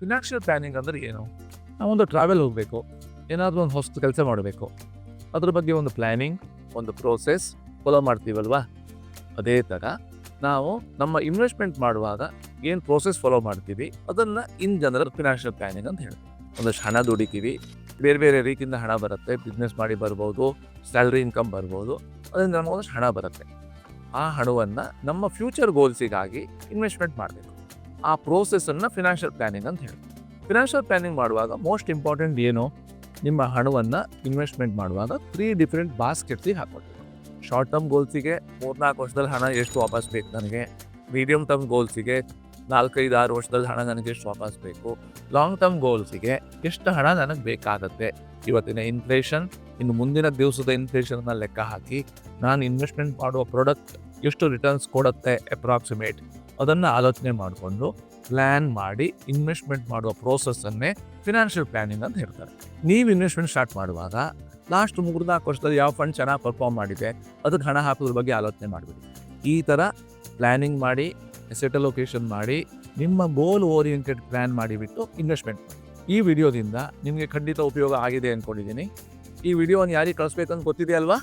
Financial planning ಅಂದರೆ ಏನು? ನಾವೊಂದು ಟ್ರಾವೆಲ್ ಹೋಗಬೇಕು, ಏನಾದರೂ ಒಂದು ಹೊಸ ಕೆಲಸ ಮಾಡಬೇಕು, ಅದ್ರ ಬಗ್ಗೆ ಒಂದು ಪ್ಲ್ಯಾನಿಂಗ್, ಒಂದು ಪ್ರೋಸೆಸ್ ಫಾಲೋ ಮಾಡ್ತೀವಲ್ವಾ? ಅದೇ ಥರ ನಾವು ನಮ್ಮ ಇನ್ವೆಸ್ಟ್ಮೆಂಟ್ ಮಾಡುವಾಗ ಏನು ಪ್ರೋಸೆಸ್ ಫಾಲೋ ಮಾಡ್ತೀವಿ ಅದನ್ನು ಇನ್ ಜನರಲ್ ಫಿನಾನ್ಷಿಯಲ್ ಪ್ಲಾನಿಂಗ್ ಅಂತ ಹೇಳ್ತೀವಿ. ಒಂದಷ್ಟು ಹಣ ದುಡಿತೀವಿ, ಬೇರೆ ಬೇರೆ ರೀತಿಯಿಂದ ಹಣ ಬರುತ್ತೆ. ಬಿಸ್ನೆಸ್ ಮಾಡಿ ಬರ್ಬೋದು, ಸ್ಯಾಲ್ರಿ ಇನ್ಕಮ್ ಬರ್ಬೋದು, ಅದರಿಂದ ನಮಗೆ ಒಂದಷ್ಟು ಹಣ ಬರುತ್ತೆ. ಆ ಹಣವನ್ನು ನಮ್ಮ ಫ್ಯೂಚರ್ ಗೋಲ್ಸಿಗಾಗಿ ಇನ್ವೆಸ್ಟ್ಮೆಂಟ್ ಮಾಡಬೇಕು. ಆ ಪ್ರೋಸೆಸ್ಸನ್ನು ಫಿನಾನ್ಷಿಯಲ್ ಪ್ಲಾನಿಂಗ್ ಅಂತ ಹೇಳ್ತೀವಿ. ಫಿನಾನ್ಷಿಯಲ್ ಪ್ಲಾನಿಂಗ್ ಮಾಡುವಾಗ ಮೋಸ್ಟ್ ಇಂಪಾರ್ಟೆಂಟ್ ಏನು? ನಿಮ್ಮ ಹಣವನ್ನು ಇನ್ವೆಸ್ಟ್ಮೆಂಟ್ ಮಾಡುವಾಗ 3 ಡಿಫ್ರೆಂಟ್ ಬಾಸ್ಕೆಟ್ಸಿಗೆ ಹಾಕ್ಕೊಳ್ತೀವಿ. ಶಾರ್ಟ್ ಟರ್ಮ್ ಗೋಲ್ಸಿಗೆ 3-4 ವರ್ಷದಲ್ಲಿ ಹಣ ಎಷ್ಟು ವಾಪಸ್ ಬೇಕು ನನಗೆ, ಮೀಡಿಯಮ್ ಟರ್ಮ್ ಗೋಲ್ಸಿಗೆ 4-5-6 ವರ್ಷದಲ್ಲಿ ಹಣ ನನಗೆ ಎಷ್ಟು ವಾಪಸ್ ಬೇಕು, ಲಾಂಗ್ ಟರ್ಮ್ ಗೋಲ್ಸಿಗೆ ಎಷ್ಟು ಹಣ ನನಗೆ ಬೇಕಾಗುತ್ತೆ, ಇವತ್ತಿನ ಇನ್ಫ್ಲೇಷನ್, ಇನ್ನು ಮುಂದಿನ ದಿವಸದ ಇನ್ಫ್ಲೇಷನ್ನ ಲೆಕ್ಕ ಹಾಕಿ ನಾನು ಇನ್ವೆಸ್ಟ್ಮೆಂಟ್ ಮಾಡುವ ಪ್ರಾಡಕ್ಟ್ ಎಷ್ಟು ರಿಟರ್ನ್ಸ್ ಕೊಡುತ್ತೆ ಅಪ್ರಾಕ್ಸಿಮೇಟ್, ಅದನ್ನು ಆಲೋಚನೆ ಮಾಡಿಕೊಂಡು ಪ್ಲ್ಯಾನ್ ಮಾಡಿ ಇನ್ವೆಸ್ಟ್ಮೆಂಟ್ ಮಾಡುವ ಪ್ರೋಸೆಸ್ಸನ್ನೇ ಫಿನಾನ್ಷಿಯಲ್ ಪ್ಲಾನಿಂಗ್ ಅಂತ ಹೇಳ್ತಾರೆ. ನೀವು ಇನ್ವೆಸ್ಟ್ಮೆಂಟ್ ಸ್ಟಾರ್ಟ್ ಮಾಡುವಾಗ ಲಾಸ್ಟ್ 3-4 ವರ್ಷದಲ್ಲಿ ಯಾವ ಫಂಡ್ ಚೆನ್ನಾಗಿ ಪರ್ಫಾರ್ಮ್ ಮಾಡಿದೆ ಅದಕ್ಕೆ ಹಣ ಹಾಕೋದ್ರ ಬಗ್ಗೆ ಆಲೋಚನೆ ಮಾಡಿಬಿಡಿ. ಈ ಥರ ಪ್ಲ್ಯಾನಿಂಗ್ ಮಾಡಿ, ಅಸೆಟ್ ಅಲೋಕೇಶನ್ ಮಾಡಿ, ನಿಮ್ಮ ಗೋಲ್ ಓರಿಯೆಂಟೆಡ್ ಪ್ಲ್ಯಾನ್ ಮಾಡಿಬಿಟ್ಟು ಇನ್ವೆಸ್ಟ್ಮೆಂಟ್ ಮಾಡಿ. ಈ ವಿಡಿಯೋದಿಂದ ನಿಮಗೆ ಖಂಡಿತ ಉಪಯೋಗ ಆಗಿದೆ ಅಂದ್ಕೊಂಡಿದ್ದೀನಿ. ಈ ವಿಡಿಯೋವನ್ನು ಯಾರಿಗೆ ಕಳಿಸ್ಬೇಕಂತ ಗೊತ್ತಿದೆಯಲ್ವಾ?